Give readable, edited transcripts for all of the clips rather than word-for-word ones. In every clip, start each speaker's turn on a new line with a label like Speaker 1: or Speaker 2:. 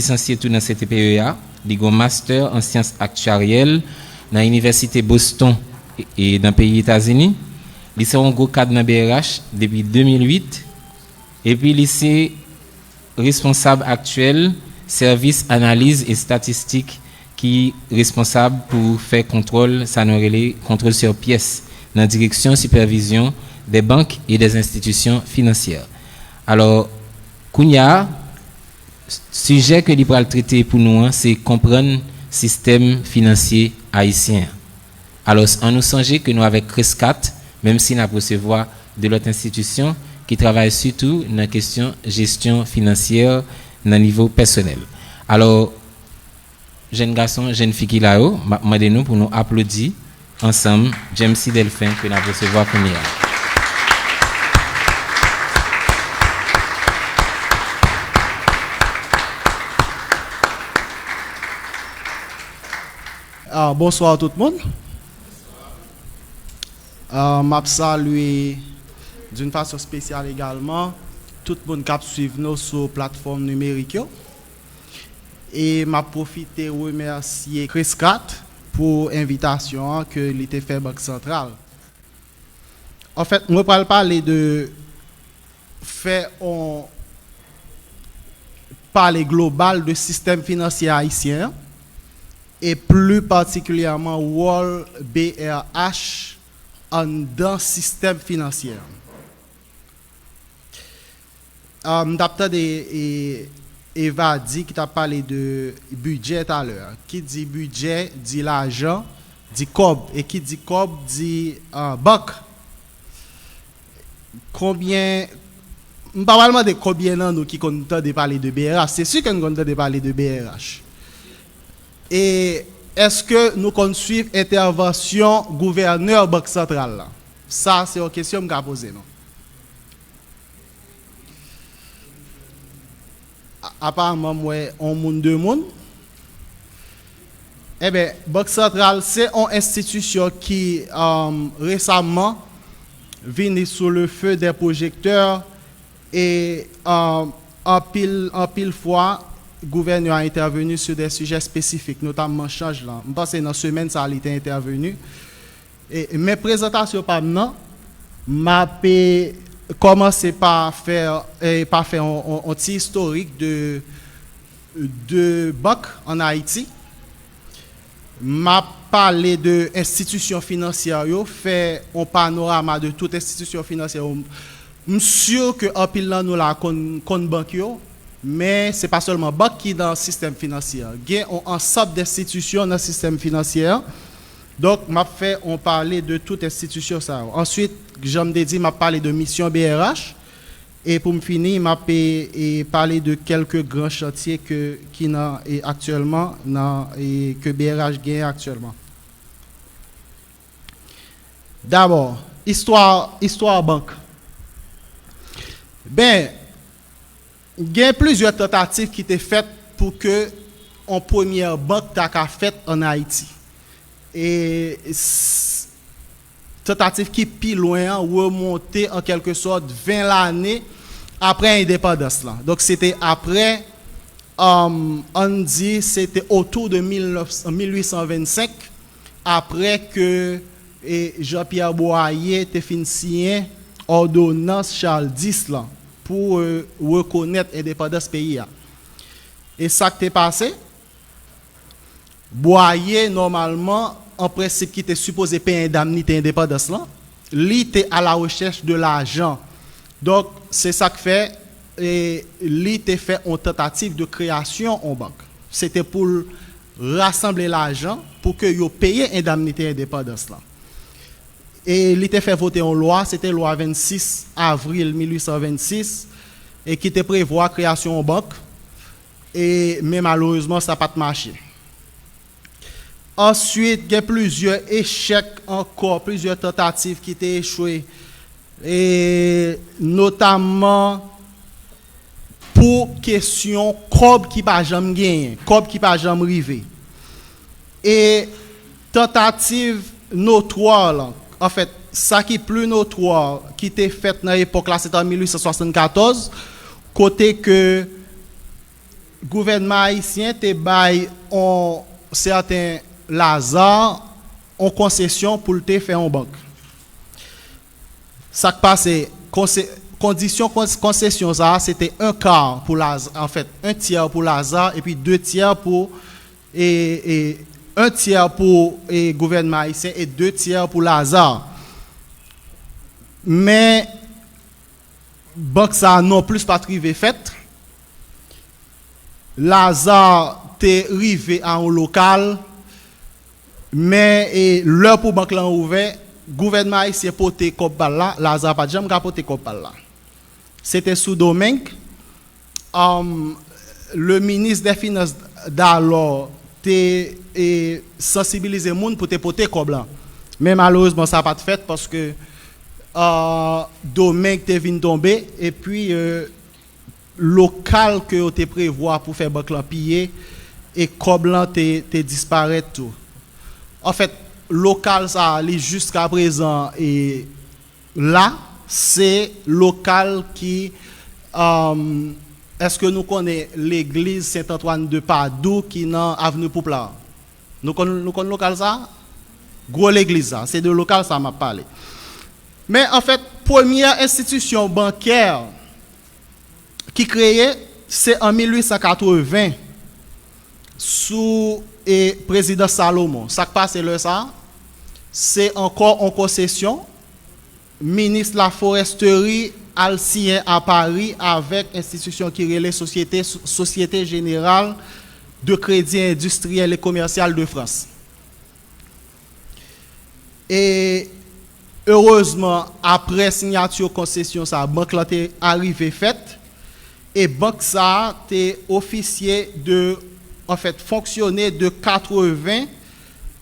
Speaker 1: licencié tout dans CTPEA, il a un master en sciences actuarielles dans l'université Boston et dans le pays États-Unis. Il est un gros cadre dans BRH depuis 2008 et puis il est responsable actuel service analyse et statistique qui est responsable pour faire contrôle, ça nous relève contrôle sur pièces dans la direction supervision des banques et des institutions financières. Alors, Kounia, sujet que l'Ibral traiter pour nous, c'est comprendre le système financier haïtien. Alors, on nous songe que nous, avec CRESCAT, même si nous recevoir de l'autre institution, qui travaille surtout dans la question gestion financière dans le niveau personnel. Alors, jeunes garçons, jeunes filles qui là-haut, demandez-nous pour nous applaudir ensemble, James C. Delphin, que nous recevoir comme hier.
Speaker 2: Bonsoir à tout le monde. Je salue d'une façon spéciale également tout le monde qui suit nous sur la plateforme numérique. Et je profite de remercier CRESCAT pour l'invitation que l'était fait Banque Centrale. En fait, je vais parler de faire un parler global du système financier haïtien et plus particulièrement rôle BRH dans le système financier. D'abord, Eva dit qui t'a parlé de budget tout à l'heure. Qui dit budget dit l'argent, dit cob. Et qui dit cob dit banque. Combien, pas de combien nous qui comptons de parler de BRH. C'est sûr que nous comptons de parler de BRH. Et est-ce que nous comptons suivre l'intervention gouverneur Banque Centrale là? Ça, c'est une question que je vais poser. Non? Apparemment, moi, on monde deux monde. Eh bien, Banque Centrale, c'est une institution qui récemment vient sous le feu des projecteurs et en pile fois, le gouverneur a intervenu sur des sujets spécifiques, notamment change là. Je pense que dans la semaine, ça a été intervenu. Et mes présentations par maintenant, je commencer par faire un petit historique de banques en Haïti. M'a parlé de institutions financières, fait un panorama de toutes institutions financières. Je suis sûr que en pile là nous la con banque mais c'est pas seulement banque qui dans le système financier. Il y a un ensemble d'institutions dans le système financier. Donc, on parler de toute institution ça. Ensuite, j'aime dit m'a parlé de mission BRH et pour me finir, m'a parlé de quelques grands chantiers qui n'a actuellement et que BRH gagne actuellement. D'abord, histoire banque. Ben, il y a plusieurs tentatives qui étaient faites pour que en première banque t'a faite en Haïti. Et tentative qui plus loin remonter en quelque sorte 20 années après l'indépendance là. Donc c'était après on dit c'était autour de 1825 après que Jean-Pierre Boyer était fin signé ordonnance Charles X là pour reconnaître l'indépendance pays. Et ça qui est passé, Boyer, normalement, en principe, qui était supposé payer indemnité indépendance, il était à la recherche de l'argent. Donc, c'est ça que fait, et il était fait une tentative de création en banque. C'était pour rassembler l'argent pour que vous payiez indemnité indépendance. Et il était fait voter en loi, c'était loi 26 avril 1826, et qui était prévoit création en banque. Mais malheureusement, ça n'a pas marché. Ensuite, il y a plusieurs échecs encore, plusieurs tentatives qui étaient échouées. Et notamment pour question cob qui pas jamais gagné, cob qui pas jamais rivé. Et tentative notoire là, en fait, ça qui est plus notoire qui était fait dans l'époque là, c'était en 1874, côté que Jean-Pierre Boyer était fin signé ordonnance Charles X là pour reconnaître l'indépendance pays. Et ça qui est passé, Boyer, normalement, en principe, qui était supposé payer indemnité indépendance, il était à la recherche de l'argent. Donc, c'est ça que fait, il était fait une tentative de création en banque. C'était pour rassembler l'argent pour que vous payiez indemnité indépendance. Et malheureusement, ça n'a pas marché. gouvernement haïtien te bail on certain Lazare en concession pour te faire en banque. Ça qui passe condition concession ça c'était un quart pour Lazare, en fait un tiers pour Lazare et puis deux tiers pour et un tiers pour le gouvernement haïtien et deux tiers pour Lazare. Mais banque ça non plus pas trivé fait. Lazare t'est rivé en local mais l'heure pour banque là ouvert gouvernement haïtien porté comme là Lazare pas jamais porté comme là. C'était sous domaine le ministre des Finances d'alors t'est sensibilisé monde pour te porter comme là. Mais malheureusement ça pas fait parce que domaine t'est vinn tomber et puis local que tu prévoit pour faire banque là piller et Coblan te disparaît tout. En fait, local ça ali jusqu'à présent et là c'est local qui est-ce que nous connaissons l'église Saint-Antoine de Padoue qui dans avenue Pouplar. Nous connaissons local ça gros l'église ça, c'est de local ça m'a parlé. Mais en fait, première institution bancaire qui créée, c'est en 1880 sous le président Salomon. Ça qui passe là ça, c'est encore en concession. Ministre de la Foresterie Alcien à Paris avec institution qui relève Société Générale de Crédit Industriel et Commercial de France. Et heureusement, après signature concession, ça banque là est arrivé faite. Et banque ça t'est officier de en fait fonctionner de 80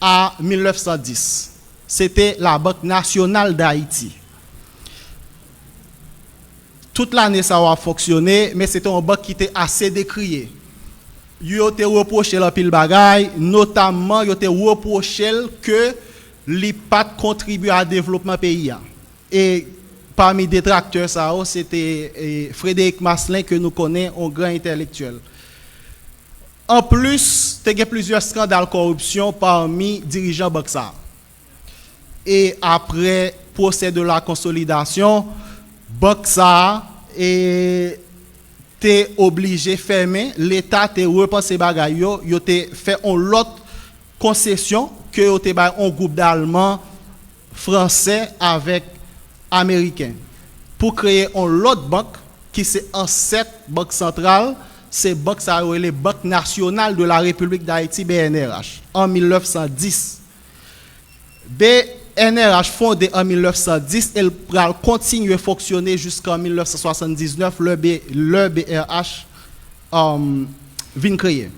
Speaker 2: à 1910. C'était la Banque nationale d'Haïti. Toute l'année ça a fonctionné mais c'était une banque qui était assez décriée. Yo te reproché la pile bagaille, notamment yo te reproché que li pas contribuer à développement pays. Et parmi les détracteurs, c'était Frédéric Maslin que nous connaissons, un grand intellectuel. En plus, il y a plusieurs scandales de corruption parmi les dirigeants Boxa. Et après procès de la consolidation, Boxa était obligé de fermer. L'État a repensé bagaille, il a fait une autre concession que un groupe d'Allemands, Français avec Américains pour créer une autre banque qui c'est ancêtre banque centrale, c'est banque ça les Banque nationale de la République d'Haïti BNRH en 1910. BNRH fondé en 1910, elle va continuer à fonctionner jusqu'en 1979 le BRH vient créer.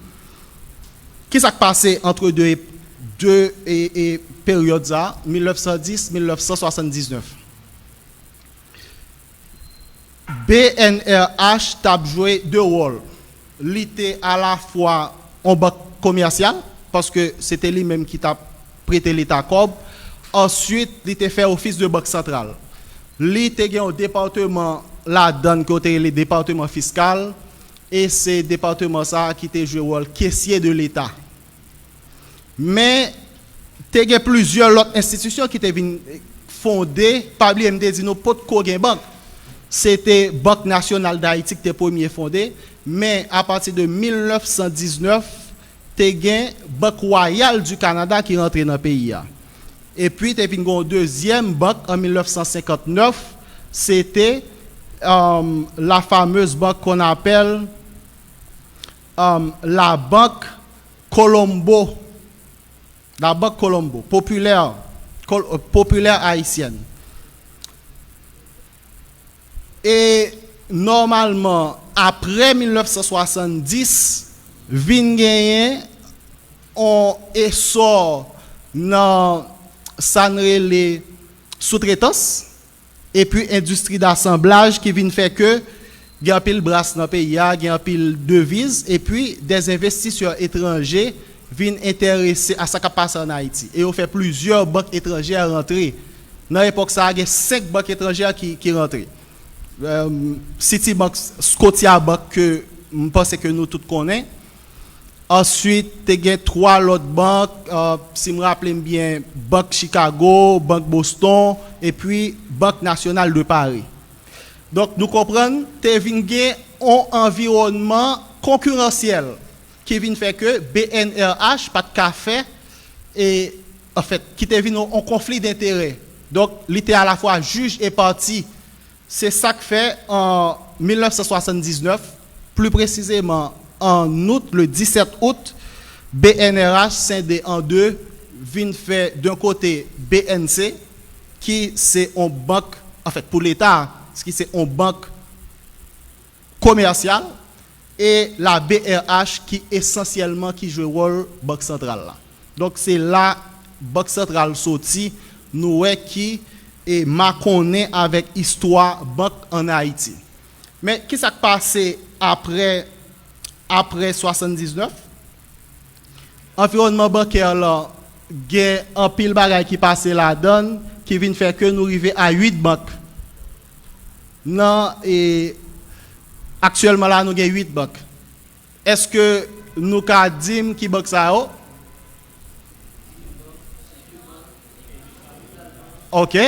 Speaker 2: Qu'est-ce qui s'est passé entre deux périodes ça 1910-1979. BNRH t'a joué deux rôles. L'était à la fois en banque commerciale parce que c'était lui-même qui t'a prêté l'État cob. Ensuite, il était fait office de banque centrale. L'était gagné au département là-dedans côté le département fiscal et c'est département ça qui était joué rôle caissier de l'État. Mais il y a plusieurs autres institutions qui étaient fondées par l'IMD Dino pour de banque. C'était Banque nationale d'Haïti qui était premier fondée, mais à partir de 1919, il y a Banque royale du Canada qui est rentrée dans le pays. Et puis, il y a une deuxième banque en 1959, c'était la fameuse banque qu'on appelle la Banque Colombo. La Banque Colombo, populaire haïtienne. Et normalement, après 1970, vin gagné on essor dans les sous-traitance et puis industrie d'assemblage qui vient faire que il y a pile brasse dans le pays, il y a pile devises et puis des investisseurs étrangers viennent intéresser à ce qui passe en Haïti. Et on fait plusieurs banques étrangères rentrer. Dans l'époque, ça y a 5 banques étrangères qui rentrent. Citibank, Scotiabank que je pense que nous tous connaissons. Ensuite, il y a 3 autres banques, si je me rappelle bien, Banque Chicago, Banque Boston, et puis Banque Nationale de Paris. Donc, nous comprenons que tu as un environnement concurrentiel qui vient faire que BNRH, pas de café, et en fait, qui te vient en conflit d'intérêts. Donc, il était à la fois juge et parti. C'est ça que fait en 1979, plus précisément en août, le 17 août, BNRH scindé en deux, vient faire d'un côté BNC, qui c'est une banque, en fait pour l'État, qui c'est une banque commerciale, et la BRH qui essentiellement qui joue le rôle banque centrale là. Donc c'est là banque centrale sorti nous qui et ma connaît avec histoire banque en Haïti. Mais qu'est-ce qui s'est passé après 79? Environnement bancaire là, il y a un pile bagay qui passe la donne qui vient faire que nous arrivons à 8 banques. Non, et actuellement là nous avons 8 banques. Est-ce que nous avons dit qui banque ça? OK.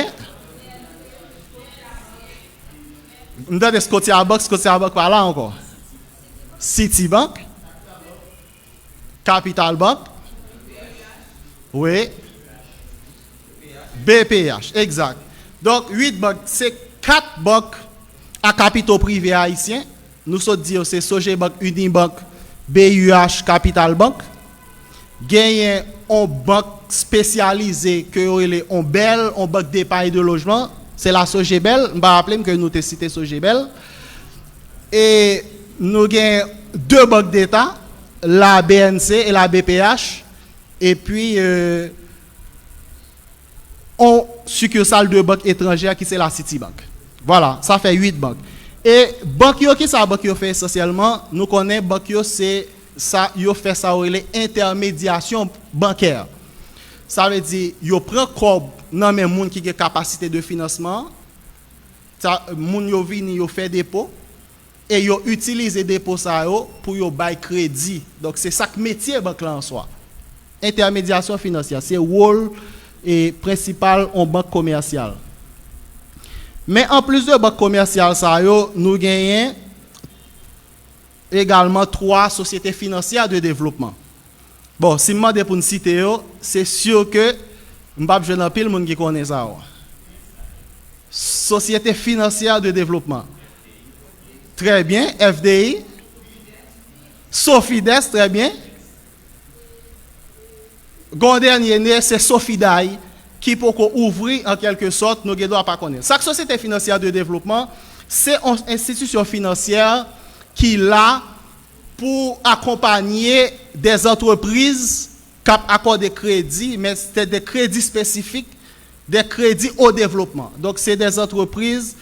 Speaker 2: Nous avons Scotiabank par là encore. Citibank. Capital Bank. Oui. BPH, exact. Donc 8 banques, c'est 4 banques à capitaux privés haïtiens. Nous sommes dit c'est Sogebank, Unibank, BUH, Capital Bank. Gagne une banque spécialisée que est en belle, en banque d'épargne de logement, c'est la Sogebel. Je vais rappeler que nous avons cité Sogebel. Et nous avons 2 banques d'État, la BNC et la BPH. Et puis, on succursale de banque étrangère qui c'est la Citibank. Voilà, ça fait 8 banques. Et banque qui ça banque fait essentiellement, nous connaissons banque c'est ça yo fait ça les intermédiation bancaire. Ça veut dire yo prend corps nan men moun qui a capacité de financement, ça moun yo vini yo fait dépôt et yo utilise dépôt ça yo pour yo bail crédit. Donc c'est ça que métier banque là en soi. Intermédiation financière, c'est rôle et principal en banque commerciale. Mais en plus de banque commerciale, nous gagnons également 3 sociétés financières de développement. Bon, si je demande pour nous citer, c'est sûr que je ne sais pas pile monde qui connaît ça. Société financière de développement. Très bien. FDI. Sofides, très bien. Gon dernier, c'est Sofidaï. Qui peut ouvrir en quelque sorte, nous ne devons pas connaître. Chaque société financière de développement, c'est une institution financière qui est là pour accompagner des entreprises qui accordent des crédits, mais c'est des crédits spécifiques, des crédits au développement. Donc, c'est des entreprises,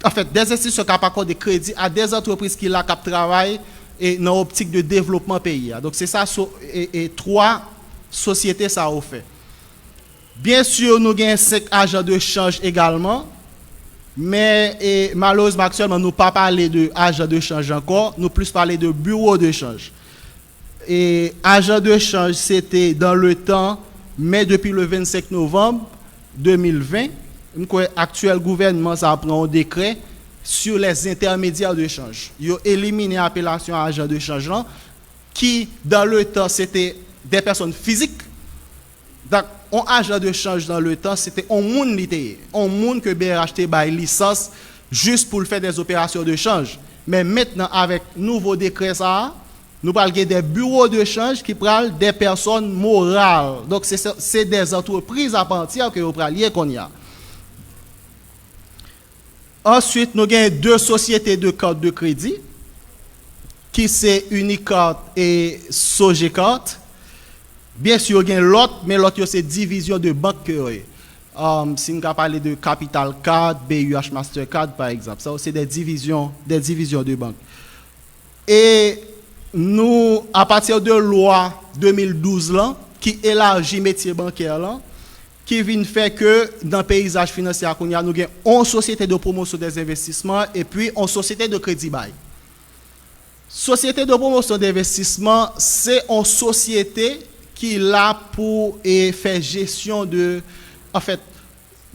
Speaker 2: en fait, des institutions qui accordent des crédits à des entreprises qui là, qui travaillent et dans l'optique de développement pays. Donc, c'est ça, et 3 sociétés, ça a fait. Bien sûr, nous avons 5 agents de change également, mais malheureusement, actuellement, nous ne pas parler de agents de change encore, nous plus parler de bureau de change. Et agent de change, c'était dans le temps, mais depuis le 25 novembre 2020, l'actuel gouvernement ça prend un décret sur les intermédiaires de change. Ils ont éliminé l'appellation agent de change, qui dans le temps, c'était des personnes physiques. Donc, un agent de change dans le temps, c'était un monde que BRH a licence juste pour faire des opérations de change. Mais maintenant, avec nouveau décret, ça, nous parlons des bureaux de change qui parlent des personnes morales. Donc, c'est des entreprises à partir que vous parlez qu'on y a. Ensuite, nous avons 2 sociétés de cartes de crédit, qui c'est Unicard et Sogecard. Bien sûr, il y a l'autre, mais l'autre, c'est division de banque. Si on parle de Capital Card, BUH Mastercard, par exemple, ça, c'est des divisions de banque. Et nous, à partir de loi 2012, là, qui élargit le métier bancaire, là, qui vient faire que dans le paysage financier, nous avons une société de promotion des investissements et puis une société de crédit bail. Société de promotion d'investissement, c'est une société qui est là pour faire gestion de, en fait,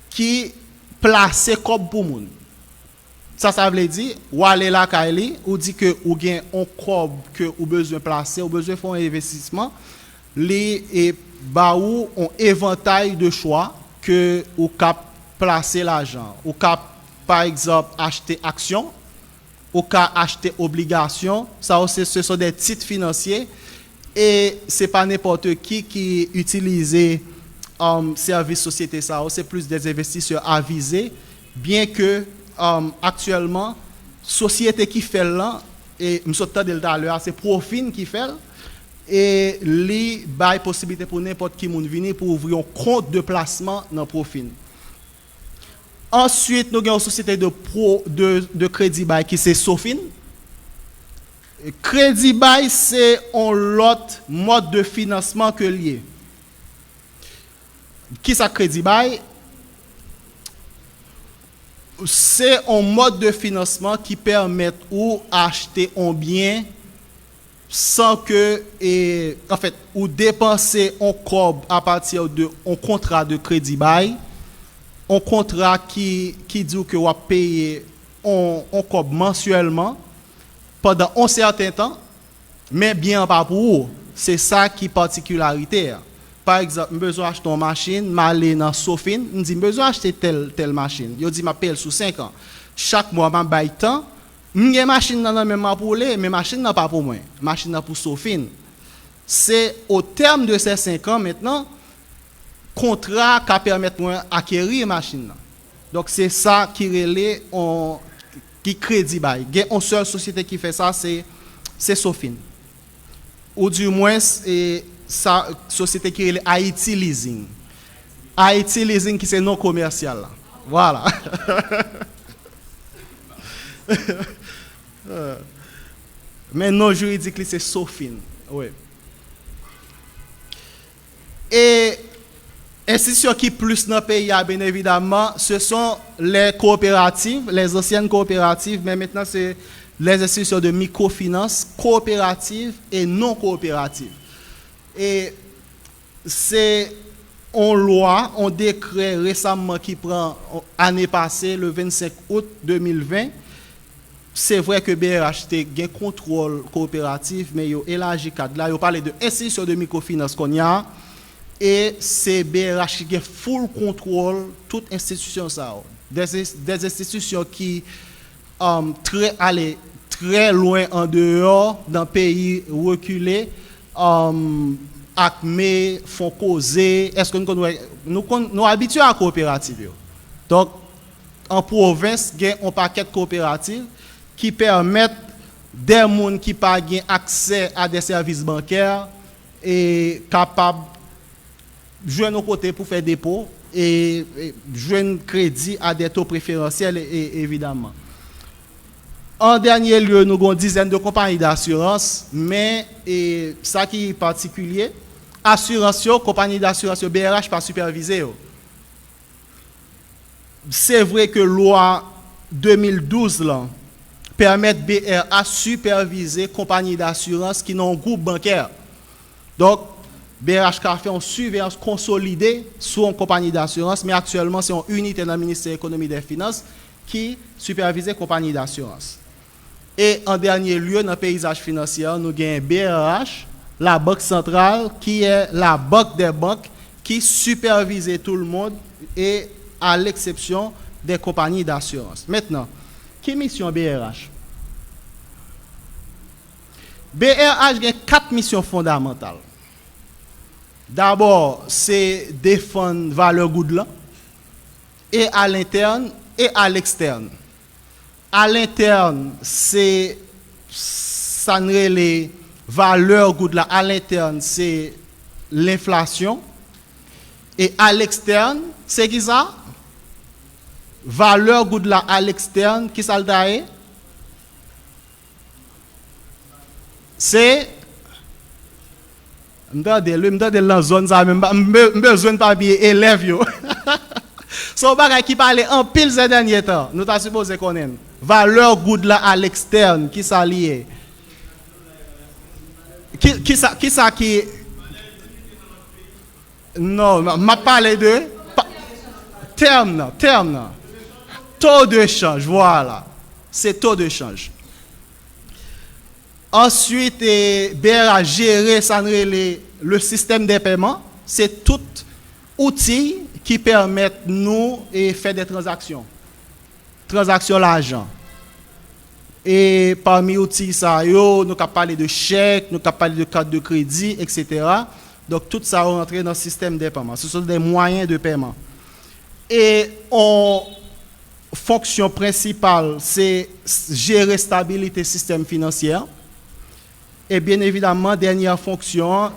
Speaker 2: qui place comme pour moun. Ça veut dire, ou aller là, ou dit que ou gain un cob que ou besoin placer, ou besoin faire un investissement, les baou un éventail de choix que ou cap placer l'argent, ou cap par exemple acheter actions, ou cap acheter obligations, ça aussi ce sont des titres financiers et c'est pas n'importe qui utilise service société ça, c'est plus des investisseurs avisés, bien que actuellement société qui fait là et me sauter de tout à l'heure c'est Profin qui fait et li bail possibilité pour n'importe qui moun venir pour ouvrir un compte de placement dans Profin. Ensuite nous avons une société de crédit bail qui c'est Sofin. Crédit bail c'est un autre mode de financement que lié. Qui ça crédit bail? C'est un mode de financement qui permet ou acheter un bien sans que en fait ou dépenser un cob à partir de un contrat de crédit bail, un contrat qui dit que vous payer un cob mensuellement pendant un certain temps, mais bien pas pour vous. C'est ça qui est particularité. Par exemple, je besoin acheter une machine, je aller dans Sofin, je dis besoin acheter telle machine. Je dis m'appelle sous 5 ans. Chaque mois je bail temps, une machine dans même pour les, mais machine n'a pas pour moi. Machine n'a pour Sofin. C'est au terme de ces 5 ans maintenant contrat qui permet moi acquérir machine. Donc c'est ça qui relève qui crédit bail. Il y a une seule société qui fait ça, c'est Sofin. Ou du moins sa société qui est Haïti Leasing. Haïti Leasing qui c'est non commercial. Voilà. Mais non juridique c'est Sofin. Oui. Et institutions qui plus dans le pays, bien évidemment, ce sont les coopératives, les anciennes coopératives, mais maintenant c'est les institutions de microfinance, coopératives et non coopératives. Et c'est en loi, un décret récemment qui prend année passée, le 25 août 2020. C'est vrai que BRH a un contrôle coopératif, mais il a élargi cadre. Là, il parle de institutions de microfinance qu'on y a. Et c'est BRH qui a full contrôle toute institution ça. Des institutions qui très loin en dehors d'un pays reculé. Acme font causer, est-ce que nous habitués à la coopérative. Donc, en province, il y a un paquet de coopératives qui permettent des gens qui n'ont pas accès à des services bancaires et capables de jouer nos côtés pour faire dépôt et jouer un crédit à des taux préférentiels évidemment. En dernier lieu, nous avons une dizaine de compagnies d'assurance, mais ça qui est particulier, assurance, compagnie d'assurance, BRH pas supervisé. C'est vrai que la loi 2012 là, permet BRH superviser compagnie d'assurance qui n'ont un groupe bancaire. Donc, BRH a fait une surveillance consolidée sur une compagnie d'assurance, mais actuellement, c'est une unité dans le ministère de l'économie et des finances qui supervise les compagnies d'assurance. Et en dernier lieu, dans le paysage financier, nous avons BRH, la Banque centrale, qui est la banque des banques, qui supervise tout le monde, et à l'exception des compagnies d'assurance. Maintenant, qui est mission BRH? BRH a 4 missions fondamentales. D'abord, c'est défendre valeur goudlan, et à l'interne et à l'externe. À l'interne, c'est ça les valeurs goudlan. À l'interne, c'est l'inflation. Et à l'externe, c'est qui ça? Valeur goudlan à l'externe, qui ça le dae? C'est m'dade la zone ça même besoin de papier élève yo. Son bagay qui parle en pile ces derniers temps. Nous t'a supposé connaître valeur goudlan à l'externe qui ça lié. Qui ça qui... Non, m'a parlé de... Terme, non. Taux de change, voilà. C'est taux de change. Ensuite, BRA gérer le système des paiements. C'est tout outil qui permet nous de faire des transactions. Transactions l'argent. Et parmi les outils, nous avons parlé de chèques, nous avons parlé de carte de crédit, etc. Donc tout ça rentre dans le système des paiements. Ce sont des moyens de paiement. Et fonction principale, c'est gérer stabilité système financier. Et bien évidemment, dernière fonction,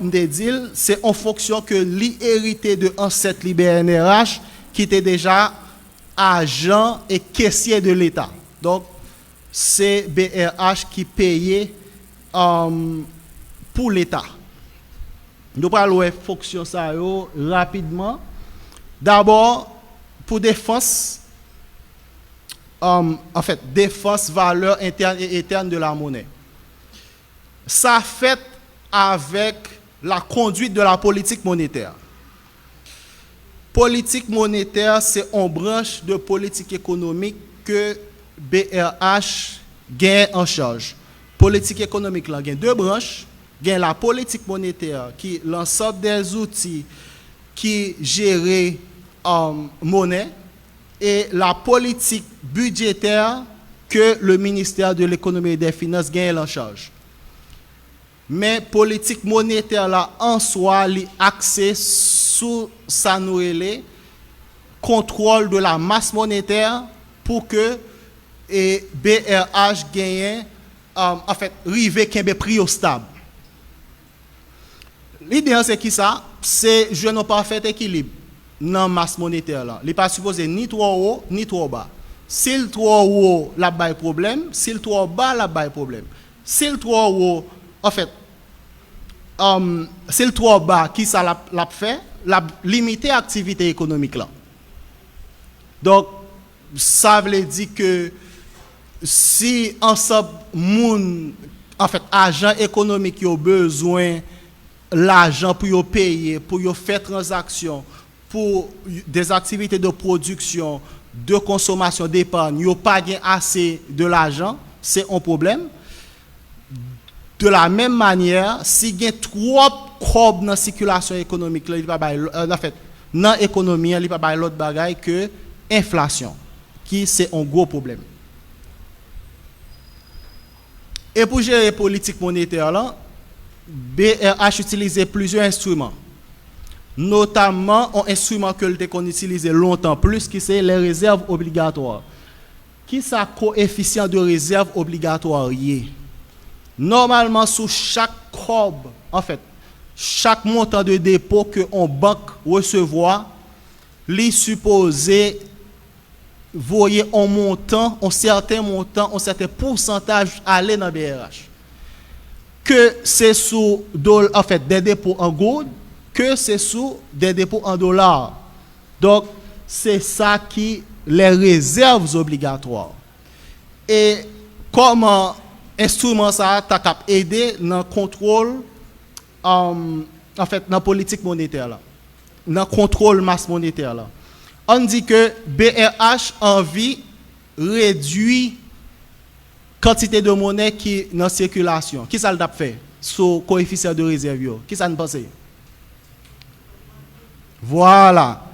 Speaker 2: c'est en fonction que l'hérité de ancêtre BNRH qui était déjà agent et caissier de l'État. Donc, c'est BRH qui payait pour l'État. Nous allons voir fonction ça rapidement. D'abord, pour défense, défense valeur interne et externe de la monnaie. Ça fait avec la conduite de la politique monétaire. Politique monétaire, c'est une branche de politique économique que BRH gagne en charge. Politique économique, là, il y a deux branches. Il y a la politique monétaire, qui est l'ensemble des outils qui gèrent monnaie, et la politique budgétaire que le ministère de l'économie et des finances gagne en charge. Mais politique monétaire là en soi, l'accès sous sa nouvelle contrôle de la masse monétaire pour que BRH gagne rive qu'un prix stable. L'idée c'est qui ça? C'est je n'ai pas fait équilibre dans la masse monétaire là. Il n'est pas supposé ni trop haut ni trop bas. S'il trop haut, la bail problème. S'il trop bas, la bail problème. S'il trop haut, s'il trop bas, qui ça l'a fait? La limiter l'activité économique là. Donc, ça veut dire que si ensemble moun, agent économique a besoin l'argent pour payer, pour faire transaction, pour des activités de production, de consommation, d'épargne, il n'y a pas assez de l'argent, c'est un problème. De la même manière, si il y a trop de dans la circulation économique, dans l'économie, il n'y a pas l'autre bagaille que l'inflation, qui c'est un gros problème. Et pour gérer la politique monétaire, là, BRH utilisait plusieurs instruments. Notamment un instrument que qu'on utilisait longtemps plus, qui c'est les réserves obligatoires. Qui ça coefficient de réserve obligatoire? Normalement, sous chaque cob, chaque montant de dépôt que une banque recevoir, les supposé voyez un montant, un certain pourcentage aller dans BRH. Que c'est sous des dépôts en gold, que c'est sous des dépôts en dollars. Donc, c'est ça qui les réserves obligatoires. Et comment instrument ça t'a aidé dans le contrôle, dans la politique monétaire là, dans le contrôle masse monétaire là. On dit que BRH envie réduire quantité de monnaie qui est dans circulation. Qui ça l'a fait sur coefficient de réserve? Qui ça ne pense? Voilà.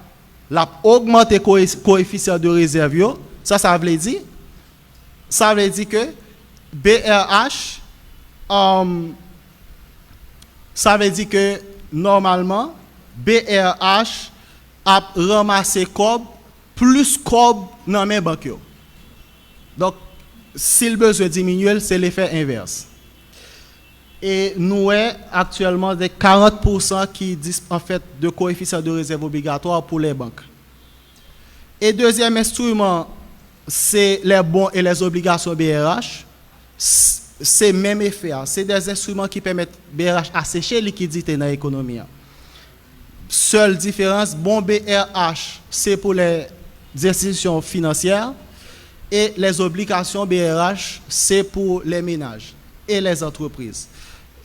Speaker 2: La augmenter coefficient de réserve, ça veut dire? Ça veut dire que BRH, ça veut dire que normalement, BRH a ramassé cob plus cob dans la même banque. Donc, si le besoin diminue, c'est l'effet inverse. Et nous avons actuellement des 40% qui disent en fait de coefficient de réserve obligatoire pour les banques. Et deuxième instrument, c'est les bons et les obligations BRH. C'est le même effet. C'est des instruments qui permettent BRH à sécher la liquidité dans l'économie. Seule différence, bon BRH, c'est pour les institutions financières et les obligations BRH, c'est pour les ménages et les entreprises.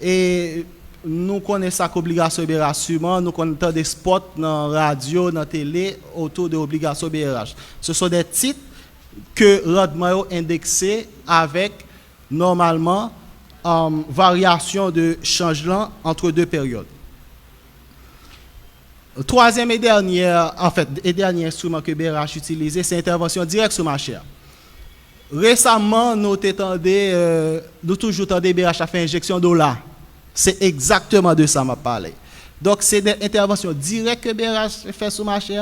Speaker 2: Et nous connaissons qu'obligation BRH sûrement, nous connaissons des spots dans la radio, dans la télé autour de l'obligation BRH. Ce sont des titres que rendement indexé avec normalement variation de changement entre deux périodes. Troisième et dernier instrument que BRH utilise, c'est l'intervention directe sur le marché. Récemment, nous toujours tendé BRH à faire injection de dollars. C'est exactement de ça que je parle. Donc, c'est des interventions directes que BRH fait sur le marché,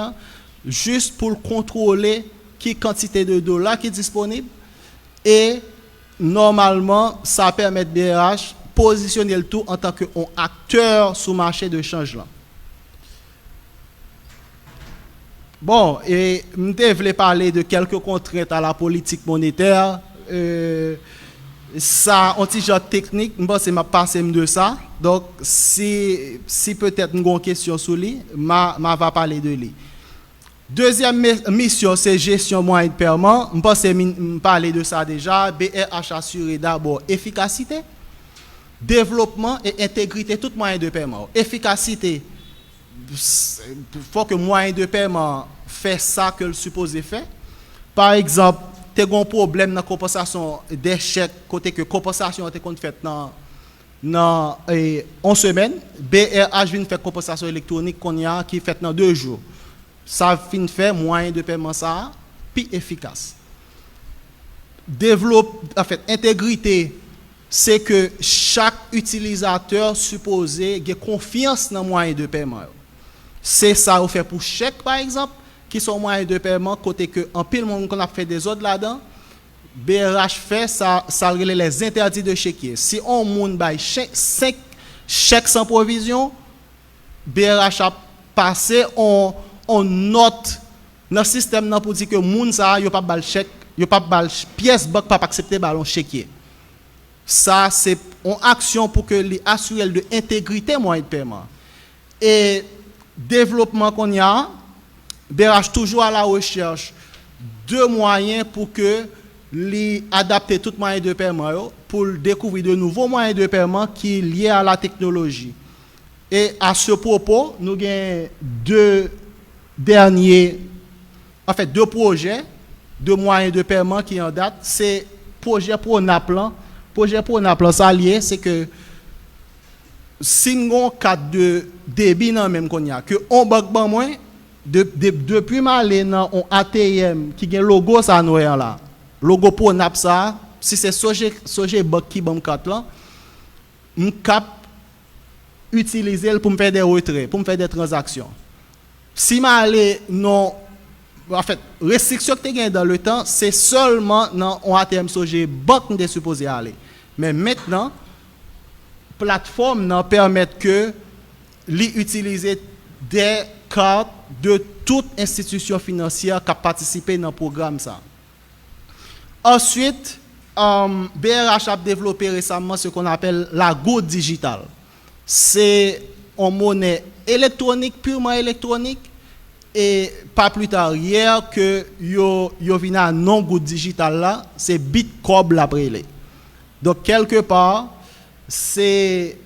Speaker 2: juste pour contrôler quelle quantité de dollars qui est disponible. Et normalement, ça permet de BRH positionner le tout en tant qu'acteur sur le marché de changement. Bon, et je voulais parler de quelques contraintes à la politique monétaire. Ça, un petit genre technique, c'est ma passé de ça. Donc, si peut-être une question sur lui, je vais parler de lui. Deuxième mission, c'est gestion moyen de paiement. Je pense que parler de ça déjà. BRH assurer d'abord efficacité, développement et intégrité tout moyen de paiement. Efficacité, il faut que le moyen de paiement fait ça que le supposé faire. Par exemple, tu as un problème dans la compensation des chèques, côté que compensation a été faite dans en semaine, BRH vient faire compensation électronique qui est faite dans 2 jours. Ça fin fait moyen de paiement ça plus efficace. Intégrité, c'est que chaque utilisateur supposé ait confiance dans le moyen de paiement. C'est ça qu'on fait pour chèque par exemple, qui sont moyens de paiement, côté que en pile monde qu'on a fait des autres là-dedans, BRH fait ça les interdits de chéquier. Si on monde bail 5 chèques sans provision, BRH a passé on note dans le système pour dire que moun ça yo pas bal chèque, yo pas bal pièce banque pas accepter ballon chéquier. Ça c'est une action pour que les assurer de intégrité moyen de paiement. Et développement qu'on y a, BRH toujours à la recherche de moyens pour que les adapter tout moyen de paiement pour découvrir de nouveaux moyens de paiement qui sont liés à la technologie. Et à ce propos, nous avons deux projets de moyens de paiement qui en date. C'est projet pour Naplan. Projet pour Naplan, ça lié, c'est que si nous avons 4 de débit dans même qu'on y a, que on banque moins depuis m'aller dans un ATM qui a logo ça noir là. Logo pour Nap ça, si c'est Soje banque qui banque 4 là, on cap utiliser pour me faire des retraits, pour me faire des transactions. Si m'aller non restriction que tu as dans le temps, c'est seulement dans un ATM Soje banque de supposé aller. Mais maintenant plateforme n'en permettent que l'utiliser des cartes de toute institution financière qui a participé dans le programme ça. Ensuite, BRH a développé récemment ce qu'on appelle la goutte digitale. C'est une monnaie électronique, purement électronique, et pas plus tard hier que yo vina non goutte digitale là, c'est Bitcob l'après. Donc quelque part c'est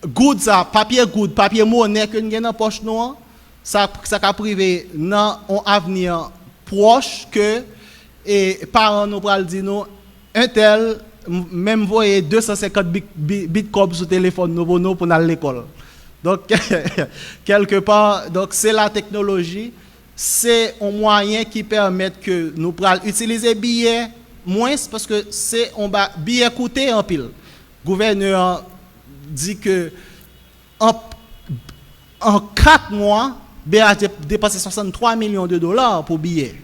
Speaker 2: good ça, papier monnaie que nous avons dans poche nous, ça a privé dans un avenir proche que et parents nous pral dire nous un tel même voyer 250 bitcoins sur téléphone nous pour aller à l'école. Donc quelque part donc c'est la technologie, c'est un moyen qui permet que nous pral utiliser billets moins parce que c'est on va billet coûter en pile. Gouverneur dit que en 4 mois, BRH a dépassé 63 millions de dollars pour billets.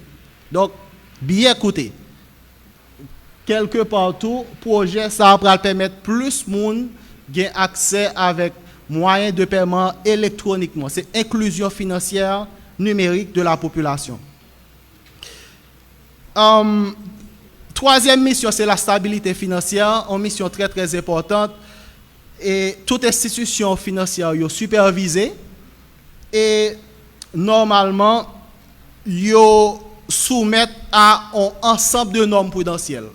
Speaker 2: Donc, billets coûtés. Quelque part, tout projet, ça va permettre plus de monde d'avoir accès avec moyens de paiement électroniquement. C'est inclusion financière numérique de la population. Troisième mission, c'est la stabilité financière, une mission très très importante. Et toute institution financière est supervisée et normalement yo soumettent à un ensemble de normes prudentielles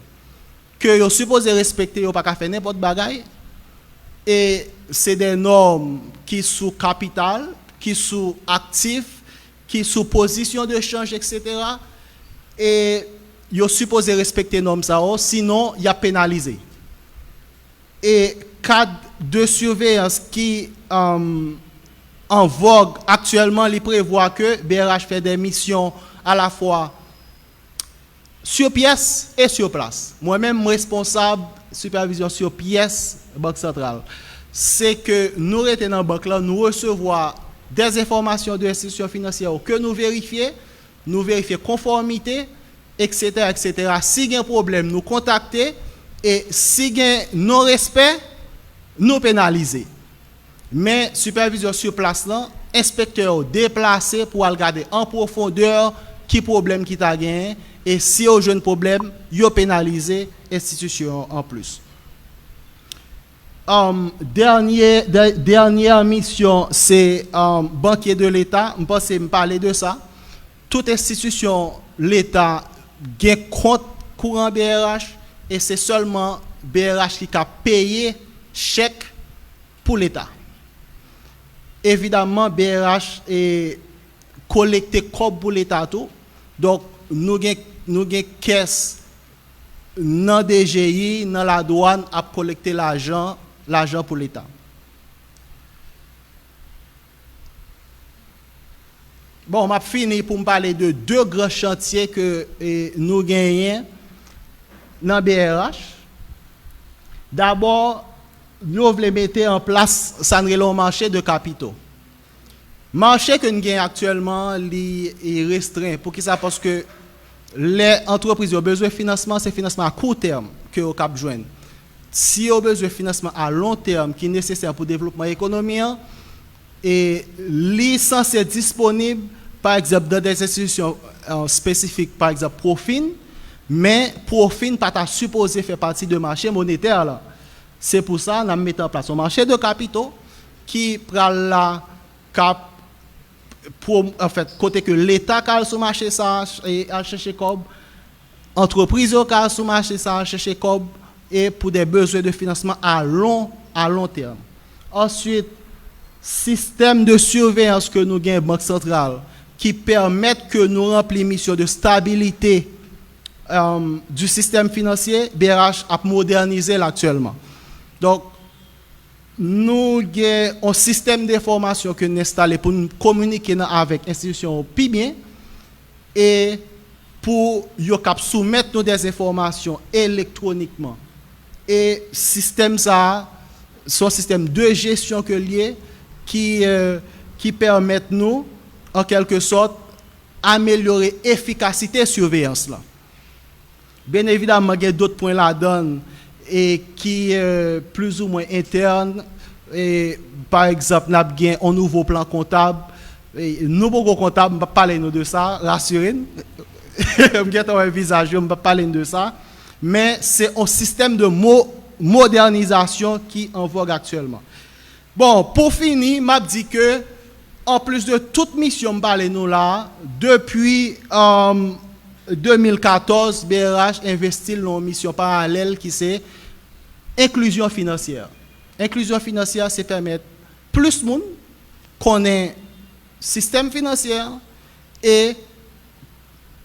Speaker 2: que yo supposé respecter, yo pas qu'à faire n'importe bagaille Et c'est des normes qui sont capital, qui sont actifs, qui sont position de change, etc. Et ils sont supposés respecter les normes, sinon il y a pénalisé. Et cadre de surveillance qui en vogue actuellement, il prévoit que BRH fait des missions à la fois sur pièce et sur place. Moi-même, responsable supervision sur pièce, Banque centrale. C'est que nous étions dans la banque là, nous recevons des informations de l'institution financière que nous vérifions conformité, etc., etc. Si il y a un problème, nous contacter et si il y a non-respect, nous pénaliser. Mais supervision sur place là, inspecteur déplacé pour regarder en profondeur qui problème qui t'a gagné et si au jeune problème, yo pénaliser institution en plus. Dernière mission, c'est banquier de l'État. Je pense que me parler de ça. Toute institution, l'État, a compte courant BRH et c'est seulement BRH qui a payé chèque pour l'État. Évidemment, BRH est collecté comme pour l'État tout. Donc, nous avons caisse dans DGI, dans la douane, à collecter l'argent pour l'État. Bon, je fini pour me parler de deux grands chantiers que nous gagnons dans BRH. D'abord, nous voulons mettre en place le marché de capitaux. Le marché que nous gagnons actuellement est restreint. Pour qui ça? Parce que les entreprises ont besoin de financement, c'est financement à court terme que vous cap joindre. Si vous avez besoin de financement à long terme qui est nécessaire pour le développement économique, et licence est disponible, par exemple, dans des institutions spécifiques, par exemple, Profin, mais Profin pas supposé faire partie du marché monétaire. Là. C'est pour ça qu'on a mis en place un marché de capitaux qui prend la cap pour, en fait, côté que l'État qui a sur le marché ça et a cherché comme entreprise qui a sur le marché ça a cherché comme et pour des besoins de financement à long terme. Ensuite, système de surveillance que nous avons Banque centrale qui permettent que nous remplissions mission de stabilité du système financier, BRH a modernisé actuellement. Donc, nous avons un système d'information que nous installé pour nous communiquer avec l'institution plus bien et pour soumettre nous des informations électroniquement. Et système ça, c'est un système de gestion que lié qui permet nous, en quelque sorte, améliorer l'efficacité de la surveillance. Là. Bien évidemment, il y a d'autres points là-dedans et qui plus ou moins internes. Et, par exemple, nous avons un nouveau plan comptable. Nous, beaucoup comptables, on ne va pas parler de ça, rassurez-nous. Je vais un visage, on ne va pas parler de ça. Mais c'est un système de modernisation qui est en vogue actuellement. Bon, pour finir, je dis que, en plus de toute mission, nous là, depuis 2014, BRH investit dans une mission parallèle qui c'est inclusion financière. Inclusion financière, c'est permettre plus de monde connaître système financier et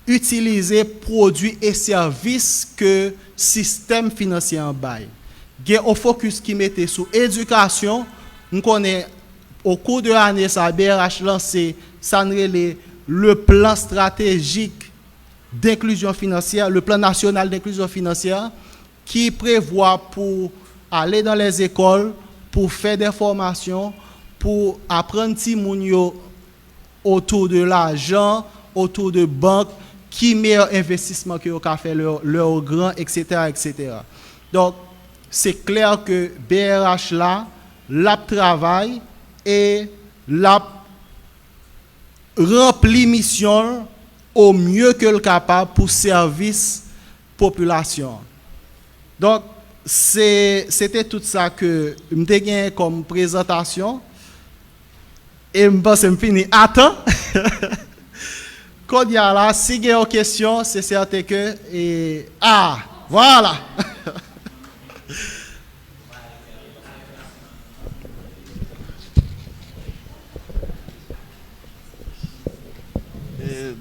Speaker 2: utiliser produits et services que système financier en bail. Il y a un focus qui mettait sur éducation. Nous connaissons au cours de l'année, ça BRH lancé le plan stratégique d'inclusion financière, le plan national d'inclusion financière, qui prévoit pour aller dans les écoles, pour faire des formations, pour apprendre petit mounio autour de l'argent, autour de banques, qui meilleur investissement que vous avez fait leur grand, etc., etc. Donc, c'est clair que BRH là, la travail et la remplit mission au mieux que le capable pour service population. Donc, c'était tout ça que je gagné comme présentation. Et je pense que je finis. Attends. Quand il y a là, si il y a une question, c'est certain que. Voilà.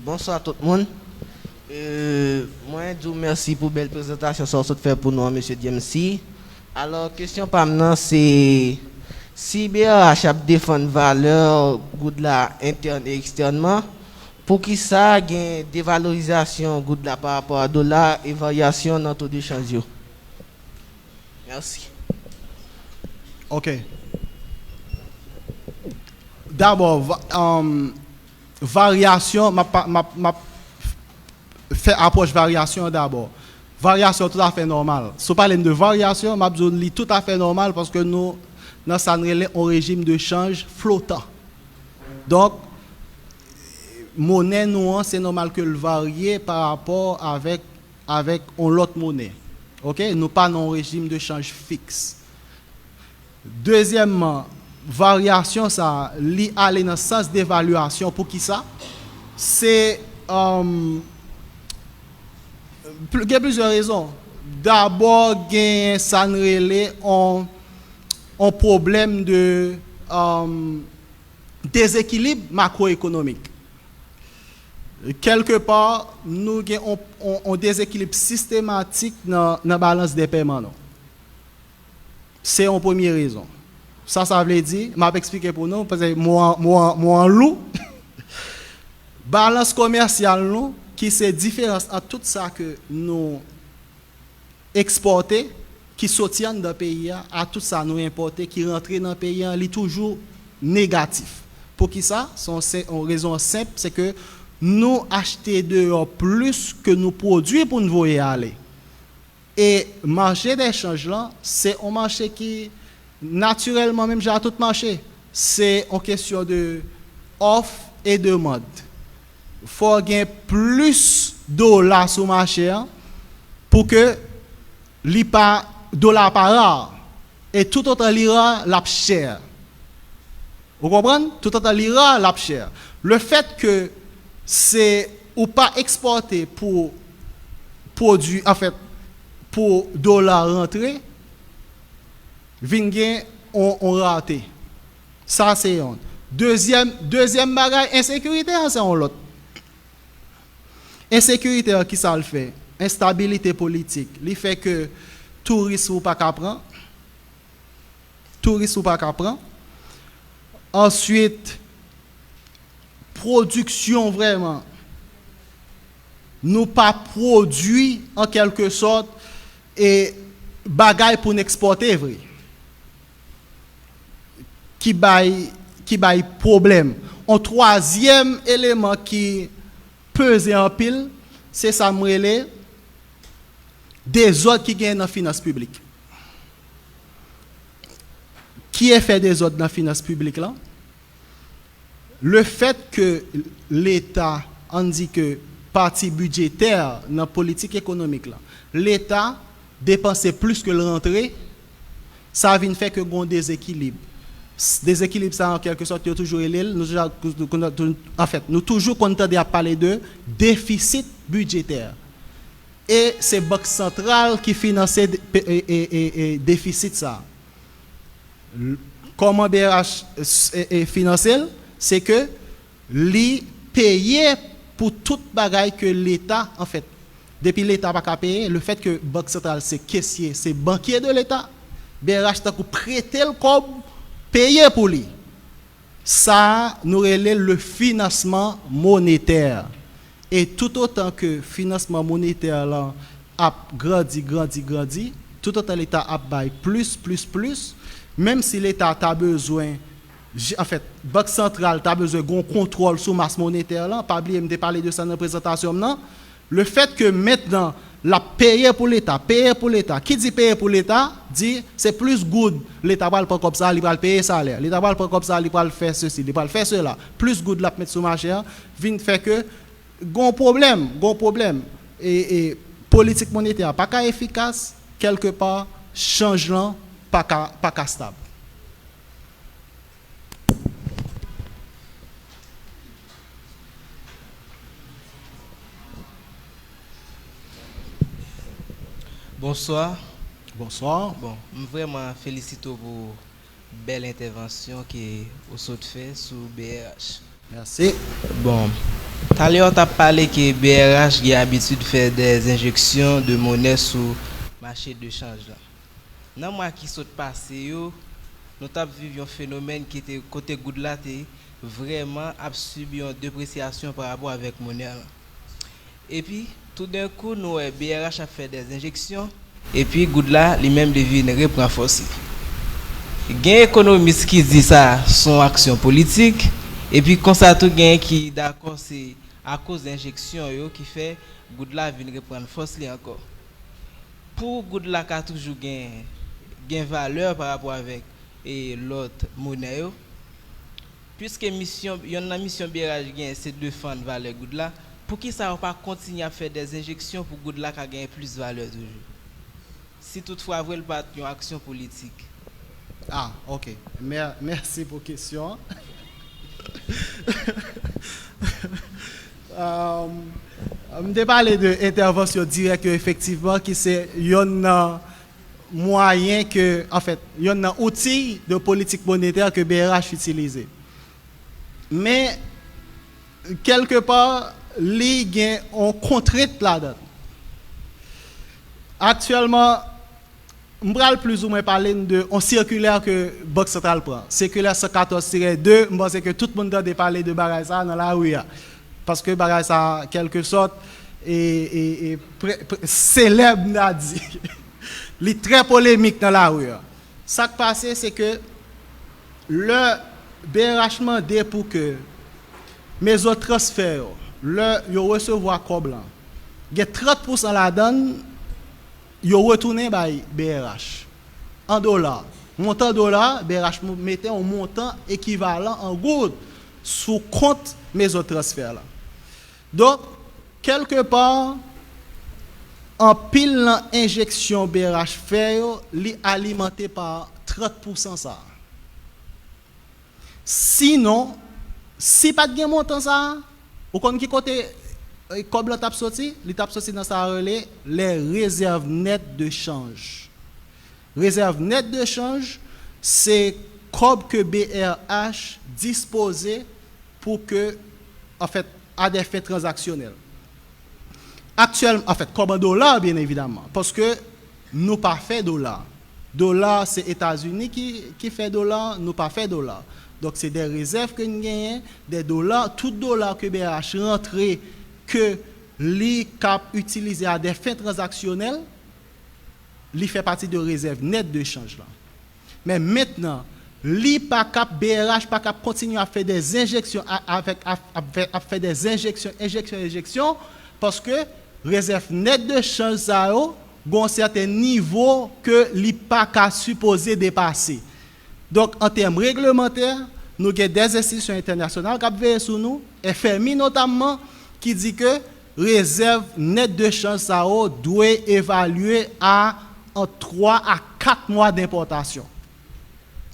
Speaker 3: Bonsoir tout le monde. Moi, je vous remercie pour la belle présentation que vous fait pour nous, M. DMC. Alors, question par maintenant, c'est si BRH a défendu valeur de la interne et externement, pour qui ça y a une dévalorisation de la par rapport à dollar et variation dans le taux de change? Merci.
Speaker 2: OK. D'abord, variation, ma fait approche variation d'abord. Variation tout à fait normale. Si on parle de variation, ma besoin tout à fait normal parce que nous, dans un régime de change flottant. Donc, monnaie nous, c'est normal que le varier par rapport avec l'autre monnaie. OK? Nous pas dans un régime de change fixe. Deuxièmement, variation, ça, li aller dans le sens d'évaluation. Pour qui ça? C'est... il y a plusieurs raisons. D'abord, il y a un problème de déséquilibre macroéconomique. Quelque part, nous avons un déséquilibre systématique dans la balance des paiements. C'est une première raison. Ça veut dire, je vais expliquer pour nous, parce que moi en loup, balance commerciale, nous, qui c'est différence entre tout ça que nous exportons, qui sortent dans le pays, à tout ça nous importer, qui rentrent dans le pays, il est toujours négatif. Pour qui ça? C'est une raison simple, c'est que nous achetons dehors plus que nous produisons pour nous voyer aller. Et le marché d'échange là, c'est un marché qui, naturellement, même j'ai tout marché, c'est une question de offre et de demande. Il faut gagner plus de dollars sur le marché pour que l'IPA dollar par rare et tout autre lira la cher. Vous comprenez? Tout autre lira la cher. Le fait que c'est ou pas exporter pour produit, en fait, pour dollars rentrés, vingé on raté. Ça c'est un. Deuxième bagage, insécurité, c'est un l'autre. Insécurité, qui ça le fait? Instabilité politique. Il fait que touristes ou pas qu'à prendre. Touristes ou pas qu'à prendre. Ensuite, production vraiment. Nous pas produit en quelque sorte et bagaille pour exporter vrai. Qui baille problème. Un troisième élément qui pèse en pile, c'est ça m'relé des autres qui gagnent dans la finance publique. Qui est fait des autres dans la finance publique là? Le fait que l'État, on dit que partie budgétaire dans la politique économique là, l'État dépense plus que le rentrée, ça vient faire que un déséquilibre. Déséquilibre ça en quelque sorte toujours en fait nous toujours content à parler de déficit budgétaire et c'est banque centrale qui finance et déficit ça. Comment BRH est financé? C'est que li payer pour toute bagaille que l'État en fait depuis l'État pas qu'à payer, le fait que banque centrale c'est caissier, c'est banquier de l'État, BRH t'a prêter le comme payer pour lui. Ça nous relève le financement monétaire. Et tout autant que financement monétaire là a grandi, tout autant l'État a bail plus, même si l'État a besoin, en fait, Banque centrale a besoin d'un contrôle sur masse monétaire là, pas oublier de parler de ça dans la présentation non. Le fait que maintenant la payer pour l'État, qui dit payer pour l'État, dit c'est plus good, l'État va le prendre comme ça, il va le payer salaire, l'État va le prendre comme ça, il va le faire ceci, il va le faire cela, plus good la mettre sur le marché, vient faire que gon problème, et politique monétaire pas qu'à efficace, quelque part, changement pas qu'à stable.
Speaker 3: Bonsoir.
Speaker 2: Bonsoir.
Speaker 3: Bon, vraiment félicite pour belle intervention que vous avez fait sur BRH.
Speaker 2: Merci.
Speaker 3: Bon,
Speaker 4: Tout à l'heure, tu as parlé que BRH a l'habitude de faire des injections de monnaie sur le marché de change. Dans le mois qui sont passés, nous avons vécu un phénomène qui était côté Goudla vraiment a subi une dépréciation par rapport avec la monnaie. Et puis, tout d'un coup, nous, BRH a fait des injections et puis Goudla lui-même devine reprend force. Il y a un économiste qui dit ça, son action politique, et puis quand ça tout gain qui d'accord c'est à cause d'injection qui fait Goudla vient reprendre force encore. Pour Goudla qui a toujours gain valeur par rapport avec l'autre monnaie, puisque mission la mission BRH c'est de défendre valeur Goudla, pour qui ça va pas continuer à faire des injections pour Goudla qui gagne plus de valeur toujours. Si toutefois vous pas une action politique.
Speaker 2: Ah, ok. Merci pour la question. Je parler de intervention directe effectivement qui c'est un moyen que en fait il y a un outil de politique monétaire que BRH utilise. Mais quelque part il y a une contrainte là-dedans. Actuellement je vais plus ou moins parler de un circulaire que Banque centrale prend. Circulaire 114-2, je pense que tout le monde doit parler de bagage ça dans la rue. Parce que bagage ça, en quelque sorte, est célèbre, n'a dit. Il est très polémique dans la rue. Ce qui passe, c'est que le BRH demande pour que mes autres transferts, ils recevoir comme blanc. Il y a 30% la donne. Yo retourné by BRH en dollars. Montant dollar, BRH mettait un montant équivalent en goud sous compte mes autres transferts là. Donc quelque part en pile injection BRH fait li alimenté par 30% ça. Sinon si pas de montant ça, ou kon qui côté comme le tape sorti dans sa relais les réserves nettes de change. Réserve nette de change, c'est comme que BRH disposait pour que, en fait, à des faits transactionnels. Actuellement, en fait, comme un dollar, bien évidemment, parce que nous pas fait dollar. Dollar, c'est États-Unis qui fait dollar, nous pas fait dollar. Donc, c'est des réserves que nous gagnons, des dollars, tout dollar que BRH rentré que li cap utilisé à des fins transactionnelles, li fait partie de réserve nette de change là. Mais maintenant, li pas cap BRH pas cap continuer à faire des injections à faire des injections parce que réserve nette de change ça gon certain niveau que li pas cap supposé dépasser. Donc en termes réglementaires, nous avons des institutions internationales qui veillent sur nous, FMI notamment qui dit que réserve nette de change ça doit évaluer à en 3 à 4 mois d'importation.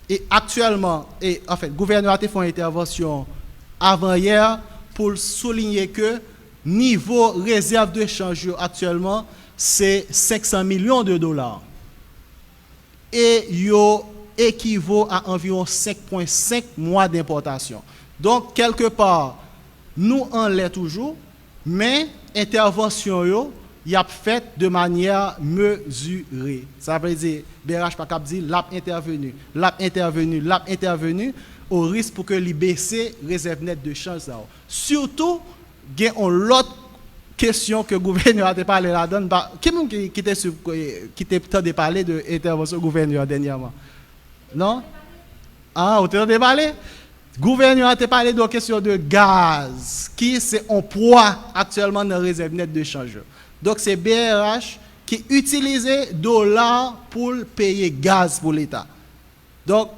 Speaker 2: Et actuellement, en fait, le gouvernement a fait une intervention avant-hier pour souligner que niveau réserve de change actuellement, c'est 500 millions de dollars. Et yo équivaut à environ 5,5 mois d'importation. Donc, quelque part, nous en l'est toujours, mais intervention yo y a fait de manière mesurée. Ça veut dire BRH pas cap dire l'a intervenu au risque pour que li baisser réserve nette de change ça. Surtout gen on l'autre question que le gouverneur a parlé là-dedans. Qui était de parler de intervention gouverneur dernièrement? Non? Ah, vous avez parlé? Le gouverneur a parlé de la question de gaz, qui c'est un poids actuellement dans la réserve nette de change. Donc c'est BRH qui utilise dollars pour payer gaz pour l'État. Donc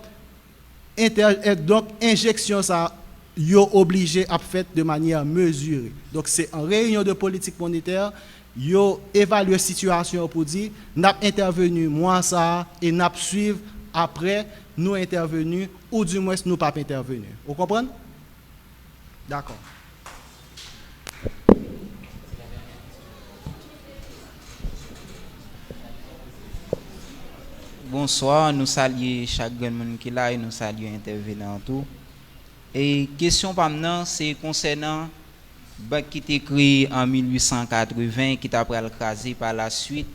Speaker 2: injection ça yo obligé à faire de manière mesurée. Donc c'est en réunion de politique monétaire, yo évalue la situation pour dire n'a intervenu moi ça et n'a suivre après nous intervenu ou du moins nous pas intervenu. Vous comprenez? D'accord.
Speaker 5: Bonsoir, nous saluons chaque monde qui est là et nous saluons intervenants tout. Et question par maintenant, c'est concernant banque qui était créée en 1880, qui t'a pris crasé par la suite,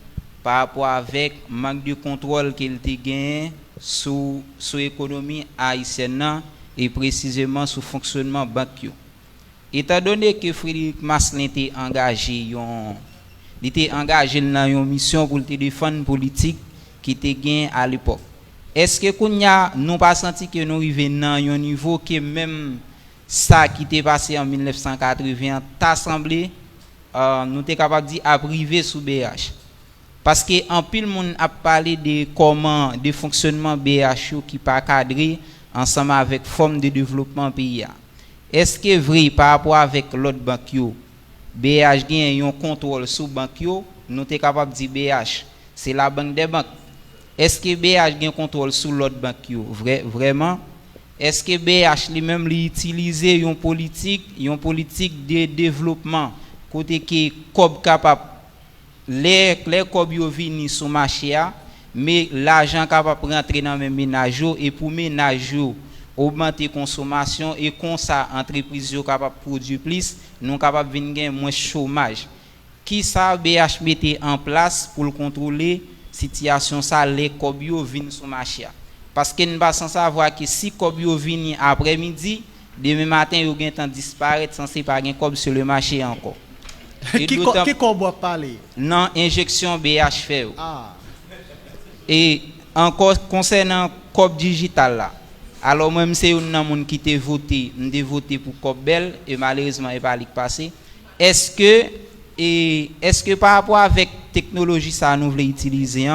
Speaker 5: par rapport avec manque de contrôle qu'il a gagné sur l'économie haïtienne et précisément sur le fonctionnement bancaire. Étant donné que Frédéric Maslin était engagé dans une mission pour défendre politique qui était gain à l'époque. Est-ce que nous pas senti que nous arrivons à un niveau que même ça qui était passé en 1980 t'a semblé nous sommes capables de dire à privé sous BH? Parce que en pile monde a parlé de comment de fonctionnement BH qui pas cadré ensemble avec forme de développement pays. Est-ce que vrai par rapport avec l'autre banque BH gagne un contrôle sur banque nous sommes capables de dire BH c'est la banque des banques? Est-ce que BH gagne contrôle sur l'autre banque vraiment? Est-ce que BH lui-même utilise une politique de développement côté que cob capable les cob yo vini sur marché mais l'argent capable rentrer dans même ménage et pour ménage augmenter consommation et comme ça entreprise yo capable produire plus nous capable venir gagner moins chômage. Qui ça BH mettait en place pour contrôler situation ça les cob yo vinn sur marché? Parce que nous pas sans savoir que si cob yo vinn après-midi demain matin yo gen temps disparaître sans pas gen cob sur le marché encore.
Speaker 2: Qui cob parler? Non,
Speaker 5: injection BH fait.
Speaker 2: Ah.
Speaker 5: Et encore concernant cob digital là. Alors même c'est un monde qui t'a voté, m'dé voté pour cob belle et malheureusement il pas passé. Est-ce que par rapport avec technologie ça nous voulons utiliser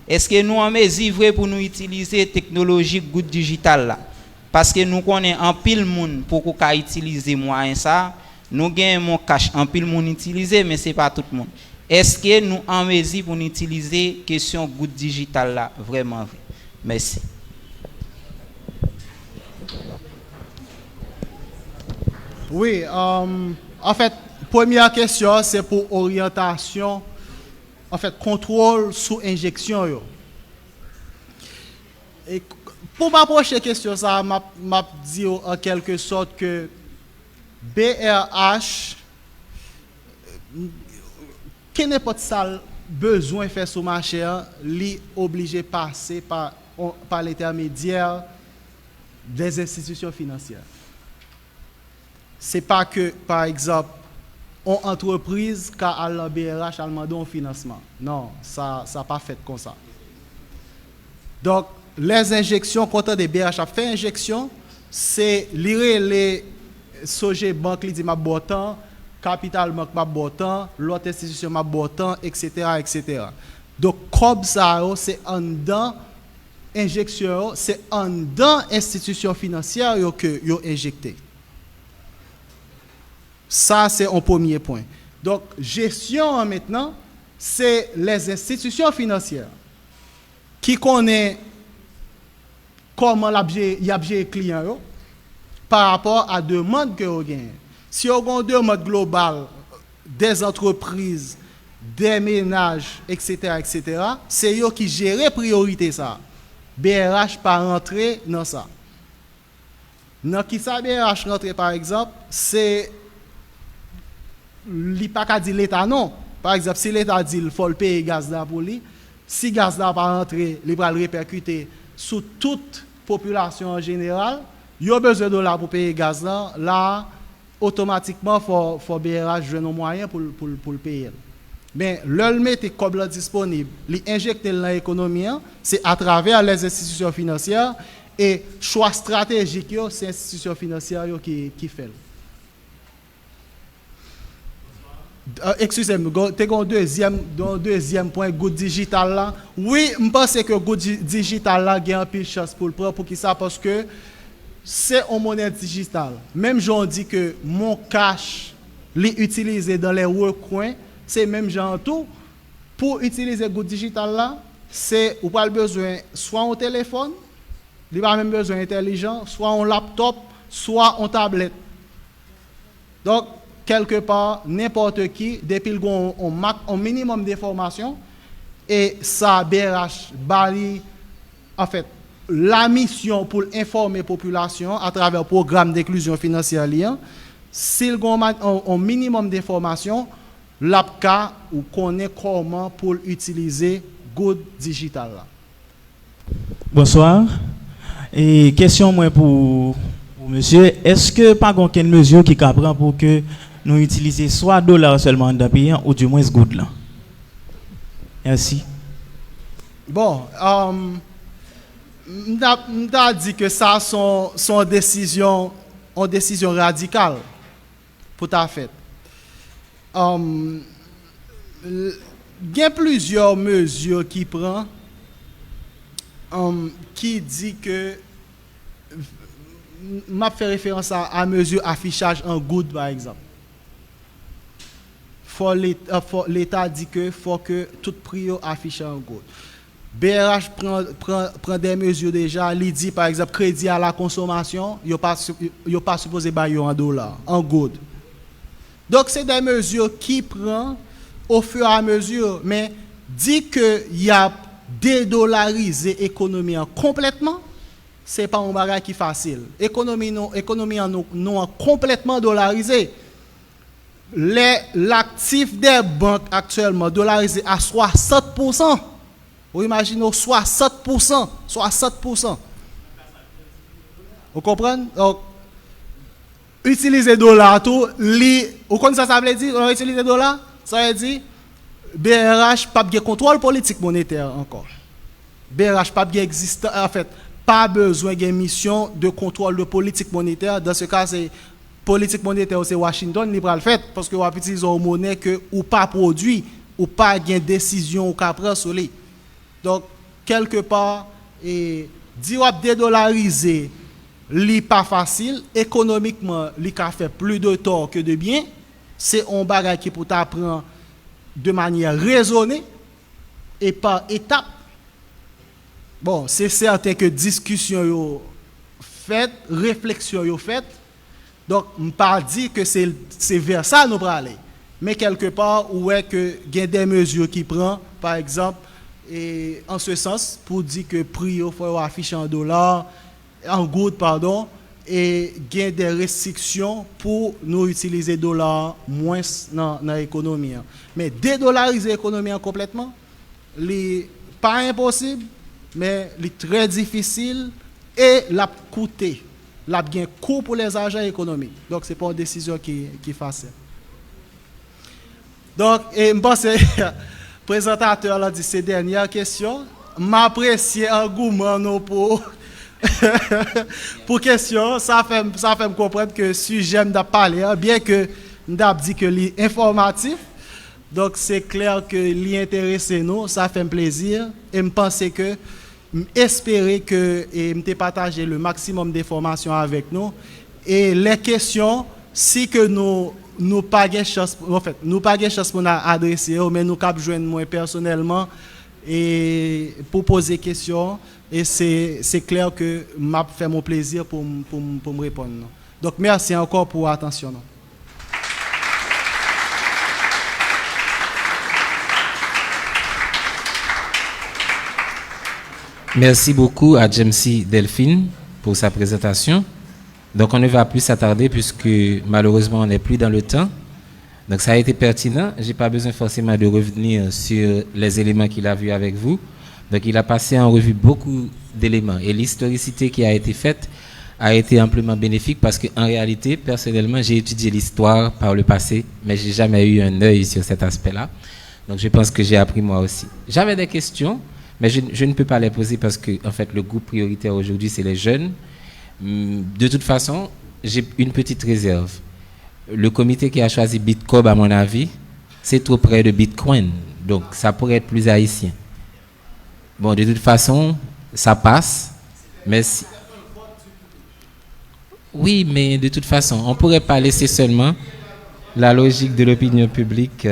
Speaker 5: est-ce que nous en mesure vrai pour nous utiliser technologie goutte digital là? Parce que nous connaissons en pile monde pour qu'on utiliser moyen ça. Nous gagnons mon cash en pile monde utiliser mais c'est pas tout le monde. Est-ce que nous en mesure pour nous utiliser question goutte digital là vraiment vrai? Merci.
Speaker 2: Oui, en fait, première question, c'est pour orientation, en fait, contrôle sous injection. Yo. Et pour m'approcher question, ça m'a dit en quelque sorte que BRH, qui n'est pas ça besoin de faire sur le marché, li obligé de passer par l'intermédiaire des institutions financières. C'est pas que, par exemple, une entreprise qui a le BRH a demandé un financement. Non, ça n'a pas fait comme ça. Donc, les injections, quand on des BRH a fait injection, c'est lire les Soje Bank qui dit ma botan, Capital Bank ma botan, l'autre institution ma botan, etc., etc. Donc, comme ça, c'est en dedans injection, c'est en dedans institution financière que yo injecté. Ça, c'est un premier point. Donc, gestion maintenant, c'est les institutions financières qui connaissent comment y a les clients par rapport à la demande que vous avez. Si vous avez une demande globale des entreprises, des ménages, etc., c'est eux qui gèrent priorité ça. BRH pas rentrer dans ça. Dans qui ça BRH rentrer par exemple, c'est li pas ka di l'État non. Par exemple, si l'État dit qu'il faut payer gaz là pour lui, si gaz là pas rentrer, il va le répercuter sur toute population en général, il y a besoin de dollars pour payer gaz là, automatiquement faut BRH jouer nos moyens pour le payer. Mais le mettre comme disponible, l'injecter dans l'économie, c'est à travers les institutions financières et choix stratégique, c'est les institutions financières qui fait. Excusez-moi, tu as un deuxième point, Good Digital là. Oui, je pense que Good Digital là a un peu de chance pour le prendre, pour qui ça? Parce que c'est une monnaie digitale. Même j'en dis que mon cash, l'utiliser dans les recoins, c'est même genre tout. Pour utiliser Good Digital là, c'est ou pas besoin soit un téléphone, il pas même besoin intelligent, soit un laptop, soit une tablette. Donc quelque part, n'importe qui, depuis un minimum d'informations, et ça, BRH, Bali, en fait, la mission pour informer la population à travers le programme d'inclusion financière, s'il y a un minimum d'informations, l'APCA ou connaît comment pour utiliser good digital là.
Speaker 6: Bonsoir. Et question moi pour monsieur, est-ce que pas aucune mesure qui prend pour que nous utilisions soit dollar seulement dans le pays ou du moins good là? Merci.
Speaker 2: Bon, m'ta dit que ça sont décision radicale pour ta fête. Il y a plusieurs mesures qui prend qui dit que m'a fait référence à mesure affichage en good par exemple. L'État dit que faut que tout prix affiche en good. BRH prend des mesures déjà, il dit par exemple crédit à la consommation, il pas supposé bailler en dollars, en good. Donc c'est des mesures qui prend au fur et à mesure, mais dit que il y a dédollariser l'économie complètement, c'est pas un bagage qui facile. L'économie non complètement dollarisée. L'actif des banques actuellement dollarisé à 60%. Vous imaginez 60%. Vous comprenez? Donc, utiliser dollar tout, vous connaissez ça veut dire? Utiliser dollar, ça veut dire BRH pas de contrôle politique monétaire encore. BRH pas de existe en fait, pas besoin d'une mission de contrôle de politique monétaire. Dans ce cas, c'est politique monétaire, c'est Washington qui va le faire parce que vous utilisez une monnaie que ou pas produit ou pas gain décision ou prendre sur lui. Donc quelque part et dire dédollariser li pas facile économiquement, li ka fait plus de tort que de bien. C'est un bagage qui pour t'apprendre de manière raisonnée et par étapes. Bon, c'est certain que discussion yo fait, réflexion yo fait. Donc, je ne pas dire que c'est vers ça nous aller. Mais quelque part, où est que il y a des mesures qui prend, par exemple, et en ce sens, pour dire que le prix il faut afficher en dollars, en good, pardon, et il y a des restrictions pour nous utiliser dollars moins dans l'économie. Mais dédollariser l'économie complètement, c'est pas impossible, mais c'est très difficile et l'a coûté. Il y a un coût pour les agents économiques. Donc, ce n'est pas une décision qui est facile. Donc, je pense que le présentateur a dit ces dernières questions. M'apprécier l'engouement pour pour question. Ça fait me comprendre que le sujet m'a parlé, bien que m'a dit que c'est informatif. Donc, c'est clair que l'intéresse nous. Ça fait un plaisir. Et je pense que espérer que me partager le maximum d'informations avec nous et les questions si que nous pas de chance en fait nous pas de chance pour adresser mais nous cap joindre moi personnellement et pour poser questions et c'est clair que m'a fait mon plaisir pour me répondre. Donc merci encore pour l'attention.
Speaker 1: Merci beaucoup à Jamesy Delphine pour sa présentation. Donc on ne va plus s'attarder puisque malheureusement on n'est plus dans le temps. Donc ça a été pertinent. Je n'ai pas besoin forcément de revenir sur les éléments qu'il a vus avec vous. Donc il a passé en revue beaucoup d'éléments. Et l'historicité qui a été faite a été amplement bénéfique parce qu'en réalité, personnellement, j'ai étudié l'histoire par le passé, mais je n'ai jamais eu un œil sur cet aspect-là. Donc je pense que j'ai appris moi aussi. J'avais des questions. Mais je ne peux pas les poser parce que, en fait, le groupe prioritaire aujourd'hui, c'est les jeunes. De toute façon, j'ai une petite réserve. Le comité qui a choisi Bitcoin, à mon avis, c'est trop près de Bitcoin. Donc, ça pourrait être plus haïtien. Bon, de toute façon, ça passe. Mais oui, mais de toute façon, on ne pourrait pas laisser seulement la logique de l'opinion publique